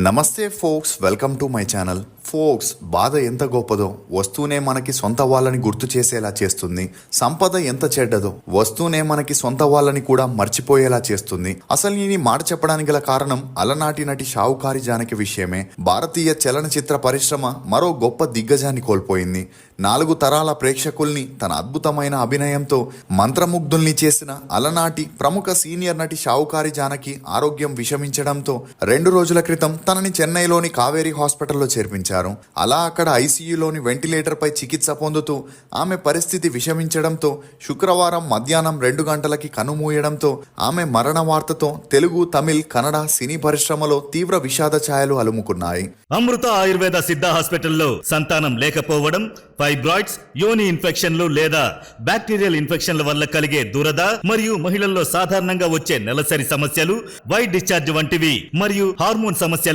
నమస్తే folks, welcome to my channel. Folks, బాధ ఎంత గొప్పదో వస్తూనే మనకి సొంత వాళ్ళని గుర్తు చేసేలా చేస్తుంది. సంపద ఎంత చెడ్డదో వస్తూనే మనకి సొంత వాళ్ళని కూడా మర్చిపోయేలా చేస్తుంది. అసలు నేను ఈ మాట చెప్పడానికి గల కారణం అలనాటి నటి షావుకారి జానకి విషయమే. భారతీయ చలనచిత్ర పరిశ్రమ మరో గొప్ప దిగ్గజాన్ని కోల్పోయింది. 4 తరాల ప్రేక్షకుల్ని తన అద్భుతమైన అభినయంతో మంత్రముగ్ధుల్ని చేసిన అలనాటి ప్రముఖ సీనియర్ నటి షావుకారి జానకి ఆరోగ్యం విషమించడంతో 2 రోజుల క్రితం తనని చెన్నైలోని కావేరీ హాస్పిటల్లో చేర్పించారు. అలా అక్కడ ఐసీయూలోని వెంటిలేటర్ పై చికిత్స పొందుతూ ఆమె పరిస్థితి విషమించడంతో శుక్రవారం మధ్యాహ్నం 2 గంటలకి కనుమూయడంతో ఆమె మరణ వార్తతో తెలుగు, తమిళ్, కన్నడ సినీ పరిశ్రమలో తీవ్ర విషాద ఛాయలు అలుముకున్నాయి. అమృత ఆయుర్వేద సిద్ధ హాస్పిటల్లో సంతానం లేకపోవడం, ఫైబ్రాయిడ్స్, యోని ఇన్ఫెక్షన్లు లేదా బ్యాక్టీరియల్ ఇన్ఫెక్షన్ల వల్ల కలిగే దురద మరియు మహిళల్లో సాధారణంగా వచ్చే నెలసరి సమస్యలు, వైట్ డిశ్చార్జ్ వంటివి మరియు హార్మోన్ సమస్యలకు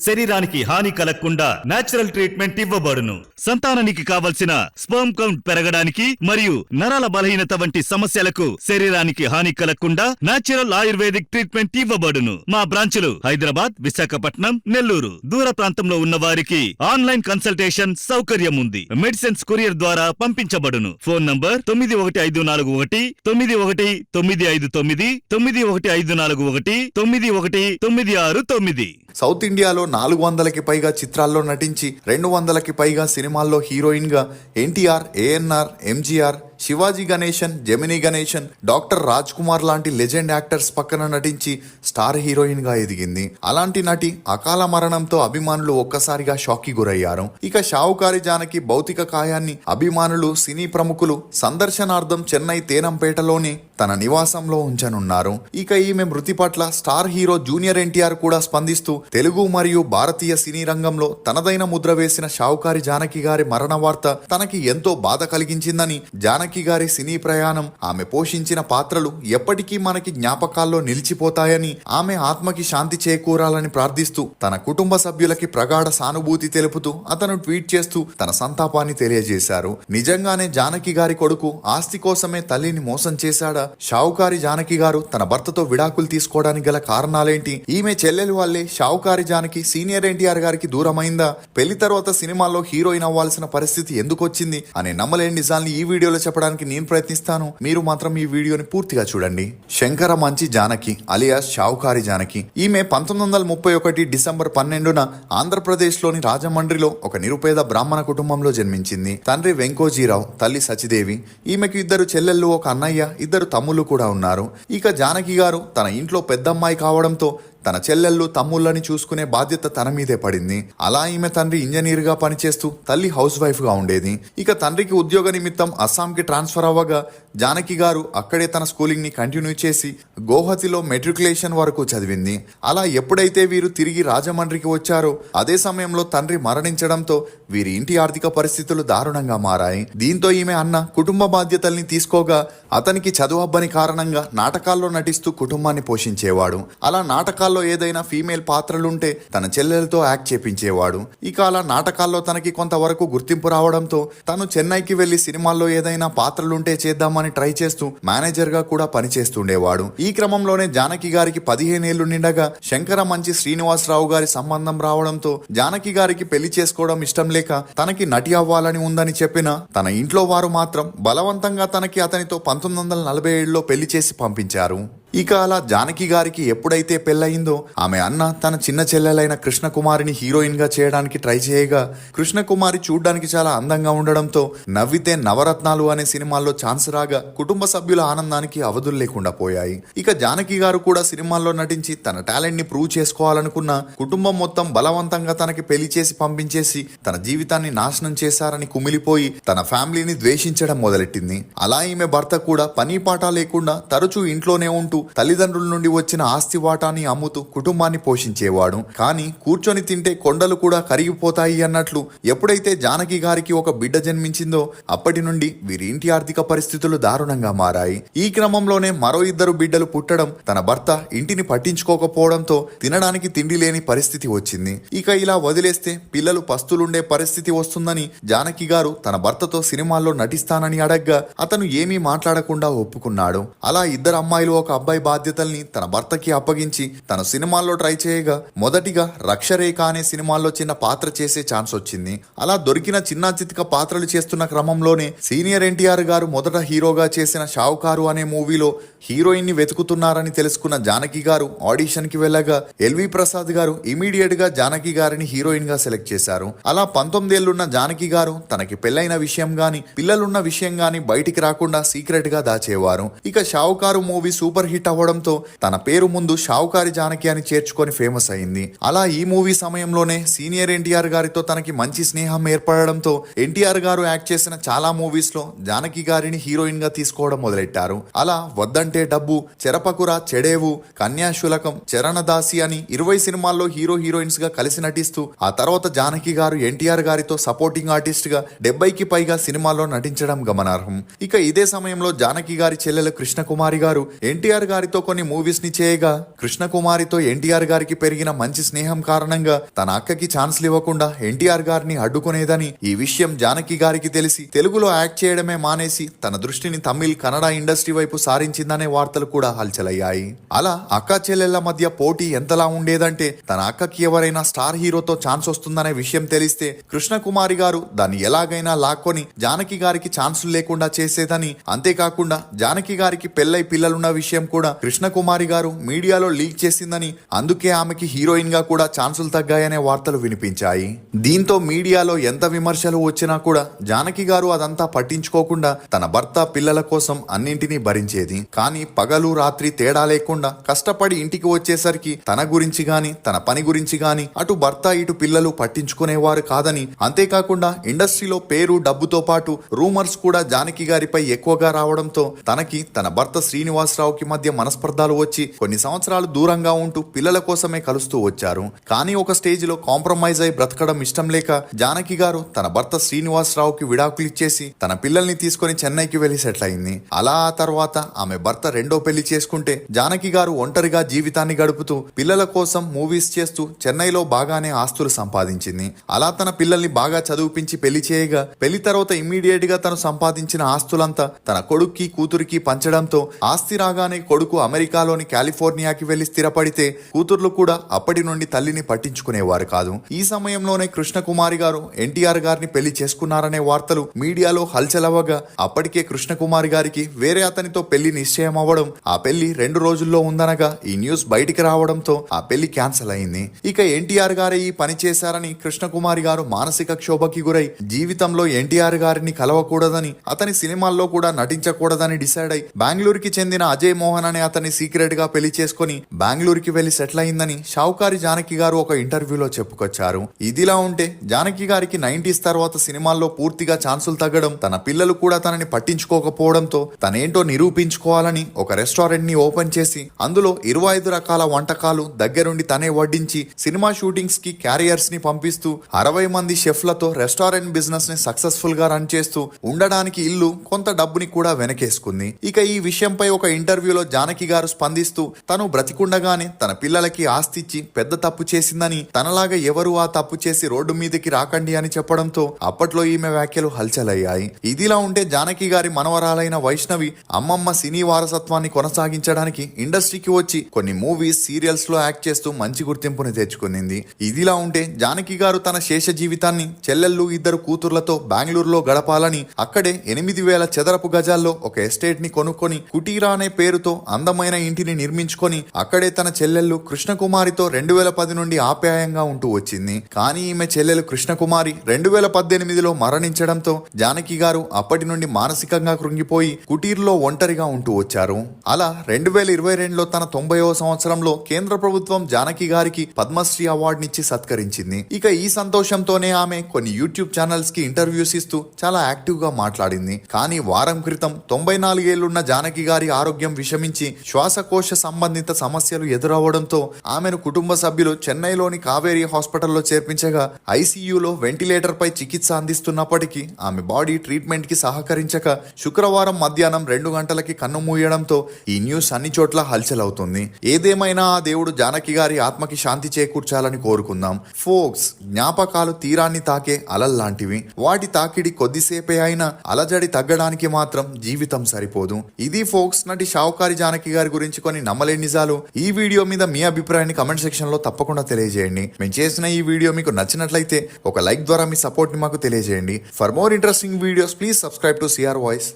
శరీరానికి హాని కలగకుండా నేచురల్ ట్రీట్మెంట్ ఇవ్వబడును. సంతానానికి కావలసిన స్పర్మ్ కౌంట్ పెరగడానికి మరియు నరాల బలహీనత వంటి సమస్యలకు శరీరానికి హాని కలగకుండా నేచురల్ ఆయుర్వేదిక్ ట్రీట్మెంట్ ఇవ్వబడును. మా బ్రాంచులు హైదరాబాద్, విశాఖపట్నం, నెల్లూరు. దూర ప్రాంతంలో ఉన్న వారికి ఆన్లైన్ కన్సల్టేషన్ సౌకర్యం ఉంది. మెడిసిన్స్ కొరియర్ ద్వారా పంపించబడును. Phone number 9154191959 9154191969. సౌత్ ఇండియాలో 400కి పైగా చిత్రాల్లో నటించి 200కి పైగా సినిమాల్లో హీరోయిన్ గా ఎన్టీఆర్, ఏఎన్ఆర్, ఎంజీఆర్, శివాజీ గణేశన్, జెమినీ గణేశన్, డాక్టర్ రాజ్ కుమార్ లాంటి లెజెండ్ యాక్టర్స్ పక్కన నటించి స్టార్ హీరోయిన్ గా ఎదిగింది. అలాంటి నటి అకాల మరణంతో అభిమానులు ఒక్కసారిగా షాక్ కి గురయ్యారు. ఇక షావుకారి జానకి భౌతిక కాయాన్ని అభిమానులు, సినీ ప్రముఖులు సందర్శనార్థం చెన్నై తేనంపేటలోని తన నివాసంలో ఉంచనున్నారు. ఇక ఈమె మృతి పట్ల స్టార్ హీరో జూనియర్ ఎన్టీఆర్ కూడా స్పందిస్తూ తెలుగు మరియు భారతీయ సినీ రంగంలో తనదైన ముద్ర వేసిన షావుకారి జానకి గారి మరణ వార్త తనకి ఎంతో బాధ కలిగించిందని, జానకి గారి సినీ ప్రయాణం, ఆమె పోషించిన పాత్రలు ఎప్పటికీ మనకి జ్ఞాపకాల్లో నిలిచిపోతాయని, ఆమె ఆత్మకి శాంతి చేకూరాలని ప్రార్థిస్తూ తన కుటుంబ సభ్యులకి ప్రగాఢ సానుభూతి తెలుపుతూ అతను ట్వీట్ చేస్తూ తన సంతాపాన్ని తెలియజేశారు. నిజంగానే జానకి గారి కొడుకు ఆస్తి కోసమే తల్లిని మోసం చేశాడా? షావుకారి జానకి గారు తన భర్తతో విడాకులు తీసుకోవడానికి గల కారణాలేంటి? ఈమె చెల్లెలు వల్లే షావుకారి జానకి సీనియర్ ఎన్టీఆర్ గారికి దూరమైందా? పెళ్లి తర్వాత సినిమాల్లో హీరోయిన్ అవ్వాల్సిన పరిస్థితి ఎందుకు వచ్చింది అనే నమ్మలేని నిజాల్ని ఈ వీడియోలో చెప్పడానికి నేను ప్రయత్నిస్తాను. మీరు మాత్రం ఈ వీడియోని పూర్తిగా చూడండి. శంకర మంచి జానకి అలియాస్ షావుకారి జానకి ఈమె 1931 డిసెంబర్ 12న ఆంధ్రప్రదేశ్ లోని రాజమండ్రిలో ఒక నిరుపేద బ్రాహ్మణ కుటుంబంలో జన్మించింది. తండ్రి వెంకోజీరావు, తల్లి సచిదేవి. ఈమెకు 2 చెల్లెళ్ళు, ఒక అన్నయ్య, 2 తమ్ముళ్ళు కూడా ఉన్నారు. ఇక జానకి గారు తన ఇంట్లో పెద్దమ్మాయి కావడంతో తన చెల్లెళ్ళు, తమ్ముళ్ళని చూసుకునే బాధ్యత తన మీదే పడింది. అలా ఈమె తండ్రి ఇంజనీర్ గా పనిచేస్తూ తల్లి హౌస్ వైఫ్ గా ఉండేది. ఇక తండ్రికి ఉద్యోగ నిమిత్తం అస్సాంకి ట్రాన్స్ఫర్ అవ్వగా జానకి గారు అక్కడే తన స్కూలింగ్ ని కంటిన్యూ చేసి గౌహతిలో మెట్రికులేషన్ వరకు చదివింది. అలా ఎప్పుడైతే వీరు తిరిగి రాజమండ్రికి వచ్చారో అదే సమయంలో తండ్రి మరణించడంతో వీరి ఇంటి ఆర్థిక పరిస్థితులు దారుణంగా మారాయి. దీంతో ఈమె అన్న కుటుంబ బాధ్యతల్ని తీసుకోగా అతనికి చదువబ్బని కారణంగా నాటకాల్లో నటిస్తూ కుటుంబాన్ని పోషించేవాడు. అలా నాటకాల్లో ఏదైనా ఫీమేల్ పాత్రలుంటే తన చెల్లెలతో యాక్ట్ చేపించేవాడు. ఇక అలా నాటకాల్లో తనకి కొంతవరకు గుర్తింపు రావడంతో తను చెన్నైకి వెళ్లి సినిమాల్లో ఏదైనా పాత్రలుంటే చేద్దామని ట్రై చేస్తూ మేనేజర్ గా కూడా పనిచేస్తుండేవాడు. ఈ క్రమంలోనే జానకి గారికి 15 ఏళ్లు నిండగా శంకర మంచి శ్రీనివాసరావు గారి సంబంధం రావడంతో జానకి గారికి పెళ్లి చేసుకోవడం ఇష్టం లేక తనకి నటి అవ్వాలని ఉందని చెప్పిన తన ఇంట్లో వారు మాత్రం బలవంతంగా తనకి అతనితో 1947లో పెళ్లి చేసి పంపించారు. ఇక అలా జానకి గారికి ఎప్పుడైతే పెళ్ళయిందో ఆమె అన్న తన చిన్న చెల్లెలైన కృష్ణకుమారిని హీరోయిన్ గా చేయడానికి ట్రై చేయగా కృష్ణకుమారి చూడ్డానికి చాలా అందంగా ఉండడంతో నవ్వితే నవరత్నాలు అనే సినిమాల్లో ఛాన్స్ రాగా కుటుంబ సభ్యుల ఆనందానికి అవధులు లేకుండా పోయాయి. ఇక జానకి గారు కూడా సినిమాల్లో నటించి తన టాలెంట్ ని ప్రూవ్ చేసుకోవాలనుకున్న కుటుంబం మొత్తం బలవంతంగా తనకి పెళ్లి చేసి పంపించేసి తన జీవితాన్ని నాశనం చేశారని కుమిలిపోయి తన ఫ్యామిలీని ద్వేషించడం మొదలెట్టింది. అలా ఈమె భర్త కూడా పని పాట లేకుండా తరచూ ఇంట్లోనే ఉంటూ తల్లిదండ్రుల నుండి వచ్చిన ఆస్తి వాటాని అమ్ముతూ కుటుంబాన్ని పోషించేవాడు. కానీ కూర్చొని తింటే కొండలు కూడా కరిగిపోతాయి అన్నట్లు ఎప్పుడైతే జానకి గారికి ఒక బిడ్డ జన్మించిందో అప్పటి నుండి వీరి ఇంటి ఆర్థిక పరిస్థితులు దారుణంగా మారాయి. ఈ క్రమంలోనే మరో 2 బిడ్డలు పుట్టడం, తన భర్త ఇంటిని పట్టించుకోకపోవడంతో తినడానికి తిండి లేని పరిస్థితి వచ్చింది. ఇక ఇలా వదిలేస్తే పిల్లలు పస్తులుండే పరిస్థితి వస్తుందని జానకి గారు తన భర్తతో సినిమాల్లో నటిస్తానని అడగ్గా అతను ఏమీ మాట్లాడకుండా ఒప్పుకున్నాడు. అలా 2 అమ్మాయిలు, ఒక అబ్బాయి బాబాయ్ బాధ్యతల్ని తన భర్తకి అప్పగించి తన సినిమాల్లో ట్రై చేయగా మొదటిగా రక్షరేఖ అనే సినిమాల్లో చిన్న పాత్ర చేసే ఛాన్స్ వచ్చింది. అలా దొరికిన చిన్న చితిక పాత్రలు చేస్తున్న క్రమంలోనే సీనియర్ ఎన్టీఆర్ గారు మొదట హీరోగా చేసిన షావుకారు అనే మూవీలో హీరోయిన్ ని వెతుకుతున్నారని తెలుసుకున్న జానకి గారు ఆడిషన్ కి వెళ్ళగా ఎల్వి ప్రసాద్ గారు ఇమీడియట్ గా జానకి గారిని హీరోయిన్ గా సెలెక్ట్ చేశారు. అలా 19 ఏళ్లున్న జానకి గారు తనకి పెళ్లైన విషయం గాని పిల్లలున్న విషయం గాని బయటికి రాకుండా సీక్రెట్ గా దాచేవారు. ఇక షావుకారు మూవీ సూపర్ హిట్ అవ్వడంతో తన పేరు ముందు షావుకారి జానకి అని చేర్చుకొని ఫేమస్ అయింది. అలా ఈ మూవీ సమయంలోనే సీనియర్ ఎన్టీఆర్ గారితో తనకి మంచి స్నేహం ఏర్పడడంతో ఎన్టీఆర్ గారు యాక్ట్ చేసిన చాలా మూవీస్ లో జానకి గారిని హీరోయిన్ గా తీసుకోవడం మొదలెట్టారు. అలా వద్దంటే డబ్బు, చెరపకుర, చెడేవు, కన్యాశులకం, చరణదాసి అని 20 సినిమాల్లో హీరోయిన్స్ గా కలిసి నటిస్తూ ఆ తర్వాత జానకి గారు ఎన్టీఆర్ గారితో సపోర్టింగ్ ఆర్టిస్ట్ గా 70కి పైగా సినిమాల్లో నటించడం గమనార్హం. ఇక ఇదే సమయంలో జానకి గారి చెల్లెలు కృష్ణకుమారి గారు ఎన్టీఆర్ గారితో కొన్ని మూవీస్ ని చేయగా కృష్ణకుమారితో ఎన్టీఆర్ గారికి పెరిగిన మంచి స్నేహం కారణంగా తన అక్కకి ఛాన్స్లు ఇవ్వకుండా ఎన్టీఆర్ గారిని అడ్డుకునేదని ఈ విషయం జానకి గారికి తెలిసి తెలుగులో యాక్ట్ చేయడమే మానేసి తన దృష్టిని తమిళ్, కన్నడ ఇండస్ట్రీ వైపు సారించిందనే వార్తలు కూడా హల్చలయ్యాయి. అలా అక్క చెల్లెళ్ల మధ్య పోటీ ఎంతలా ఉండేదంటే తన అక్కకి ఎవరైనా స్టార్ హీరోతో ఛాన్స్ వస్తుందనే విషయం తెలిస్తే కృష్ణకుమారి గారు దాన్ని ఎలాగైనా లాక్కొని జానకి గారికి ఛాన్సులు లేకుండా చేసేదని, అంతేకాకుండా జానకి గారికి పెళ్లై పిల్లలున్న విషయం కూడా కృష్ణకుమారి గారు మీడియాలో లీక్ చేసిందని, అందుకే ఆమెకి హీరోయిన్ గా కూడా ఛాన్సులు తగ్గాయనే వార్తలు వినిపించాయి. దీంతో మీడియాలో ఎంత విమర్శలు వచ్చినా కూడా జానకి గారు అదంతా పట్టించుకోకుండా తన భర్త, పిల్లల కోసం అన్నింటినీ భరించేది. కానీ పగలు రాత్రి తేడా లేకుండా కష్టపడి ఇంటికి వచ్చేసరికి తన గురించి గాని తన పని గురించి గాని అటు భర్త ఇటు పిల్లలు పట్టించుకునేవారు కాదని, అంతేకాకుండా ఇండస్ట్రీలో పేరు డబ్బుతో పాటు రూమర్స్ కూడా జానకి గారిపై ఎక్కువగా రావడంతో తనకి తన భర్త శ్రీనివాసరావుకి మధ్య మనస్పర్ధాలు వచ్చి కొన్ని సంవత్సరాలు దూరంగా ఉంటూ పిల్లల కోసమే కలుస్తూ వచ్చారు. కానీ ఒక స్టేజ్ లో కాంప్రమైజ్ అయి బ్రతకడం ఇష్టం లేక జానకి గారు తన భర్త శ్రీనివాసరావుకి విడాకులు ఇచ్చేసి తన పిల్లల్ని తీసుకొని చెన్నైకి వెళ్లి సెటిల్ అయింది. అలా ఆ తర్వాత ఆమె భర్త రెండో పెళ్లి చేసుకుంటే జానకి గారు ఒంటరిగా జీవితాన్ని గడుపుతూ పిల్లల కోసం మూవీస్ చేస్తూ చెన్నైలో బాగానే ఆస్తులు సంపాదించింది. అలా తన పిల్లల్ని బాగా చదివిపించి పెళ్లి చేయగా పెళ్లి తర్వాత ఇమ్మీడియట్ గా తను సంపాదించిన ఆస్తులంతా తన కొడుక్కి కూతురికి పంచడంతో ఆస్తి రాగానే కొడుకు అమెరికాలోని కాలిఫోర్నియాకి వెళ్లి స్థిరపడితే కూతుర్లు కూడా అప్పటి నుండి తల్లిని పట్టించుకునేవారు కాదు. ఈ సమయంలోనే కృష్ణకుమారి గారు ఎన్టీఆర్ గారిని పెళ్లి చేసుకున్నారనే వార్తలు మీడియాలో హల్చలవ్వగా అప్పటికే కృష్ణకుమారి గారికి వేరే అతనితో పెళ్లి నిశ్చయం అవ్వడం, ఆ పెళ్లి 2 రోజుల్లో ఉందనగా ఈ న్యూస్ బయటికి రావడంతో ఆ పెళ్లి క్యాన్సిల్ అయింది. ఇక ఎన్టీఆర్ గారే ఈ పని చేశారని కృష్ణకుమారి గారు మానసిక క్షోభకి గురై జీవితంలో ఎన్టీఆర్ గారిని కలవకూడదని, అతని సినిమాల్లో కూడా నటించకూడదని డిసైడ్ అయి బెంగళూరుకి చెందిన అజయ్ మోహన్ అనే అతన్ని సీక్రెట్ గా పెళ్లి చేసుకుని బెంగళూరుకి వెళ్లి సెటిల్ అయిందని షావుకారి జానకి గారు ఒక ఇంటర్వ్యూలో చెప్పుకొచ్చారు. ఇదిలా ఉంటే జానకి గారికి 90s తర్వాత సినిమాల్లో పూర్తిగా ఛాన్సులు తగ్గడం, తన పిల్లలు కూడా తనని పట్టించుకోకపోవడంతో తనేంటో నిరూపించుకోవాలని ఒక రెస్టారెంట్ ని ఓపెన్ చేసి అందులో 25 రకాల వంటకాలు దగ్గరుండి తనే వడ్డించి సినిమా షూటింగ్స్ కి క్యారియర్స్ ని పంపిస్తూ 60 మంది షెఫ్లతో రెస్టారెంట్ బిజినెస్ ని సక్సెస్ఫుల్ గా రన్ చేస్తూ ఉండడానికి ఇల్లు, కొంత డబ్బుని కూడా వెనకేసుకుంది. ఇక ఈ విషయంపై ఒక ఇంటర్వ్యూలో జానకి గారు స్పందిస్తూ తను బ్రతికుండగానే తన పిల్లలకి ఆస్తిచ్చి పెద్ద తప్పు చేసిందని, తనలాగా ఎవరు ఆ తప్పు చేసి రోడ్డు మీదకి రాకండి అని చెప్పడంతో అప్పట్లో ఈమె వ్యాఖ్యలు హల్చలయ్యాయి. ఇదిలా ఉంటే జానకి గారి మనవరాలైన వైష్ణవి అమ్మమ్మ సినీ వారసత్వాన్ని కొనసాగించడానికి ఇండస్ట్రీకి వచ్చి కొన్ని మూవీస్, సీరియల్స్ లో యాక్ట్ చేస్తూ మంచి గుర్తింపుని తెచ్చుకునింది. ఇదిలా ఉంటే జానకి గారు తన శేష జీవితాన్ని చెల్లెళ్ళు, 2 కూతుర్లతో బెంగళూరులో గడపాలని అక్కడే 8000 చదరపు గజాల్లో ఒక ఎస్టేట్ ని కొనుక్కొని కుటీరా అనే పేరుతో అందమైన ఇంటిని నిర్మించుకొని అక్కడే తన చెల్లెళ్ళు కృష్ణకుమారితో 2010 నుండి ఆప్యాయంగా ఉంటూ వచ్చింది. కానీ ఈమె చెల్లెలు కృష్ణకుమారి 2018లో మరణించడంతో జానకి గారు అప్పటి నుండి మానసికంగా కృంగిపోయి కుటీర్లో ఒంటరిగా ఉంటూ వచ్చారు. అలా 2022లో తన 90వ సంవత్సరంలో కేంద్ర ప్రభుత్వం జానకి గారికి పద్మశ్రీ అవార్డునిచ్చి సత్కరించింది. ఇక ఈ సంతోషంతోనే ఆమె కొన్ని యూట్యూబ్ ఛానల్స్ కి ఇంటర్వ్యూస్ ఇస్తూ చాలా యాక్టివ్ గా మాట్లాడింది. కానీ వారం క్రితం 94 ఏళ్లున్న జానకి గారి ఆరోగ్యం విషమించి శ్వాసకోశ సంబంధిత సమస్యలు ఎదురవడంతో ఆమెను కుటుంబ సభ్యులు చెన్నైలోని కావేరీ హాస్పిటల్లో చేర్పించగా ఐసీయూలో వెంటిలేటర్ పై చికిత్స అందిస్తున్నప్పటికీ ఆమె బాడీ ట్రీట్మెంట్ కి సహకరించక శుక్రవారం మధ్యాహ్నం 2 గంటలకి కన్ను మూయడంతో ఈ న్యూస్ అన్ని చోట్ల హల్చల్ అవుతుంది. ఏదేమైనా ఆ దేవుడు జానకి గారి ఆత్మకి శాంతి చేకూర్చాలని కోరుకుందాం. ఫోక్స్, జ్ఞాపకాలు తీరాన్ని తాకే అలల్లాంటివి. వాటి తాకిడి కొద్దిసేపే అయినా అలజడి తగ్గడానికి మాత్రం జీవితం సరిపోదు. ఇది ఫోక్స్ నటి షావుకారి జానకి గారి గురించి కొన్ని నమ్మలేని నిజాలు. ఈ వీడియో మీద మీ అభిప్రాయాన్ని కమెంట్ సెక్షన్ లో తప్పకుండా తెలియజేయండి. మేము చేసిన ఈ వీడియో మీకు నచ్చినట్లయితే ఒక లైక్ ద్వారా మీ సపోర్ట్ ని మాకు తెలియజేయండి. For more interesting videos please subscribe to CR voice.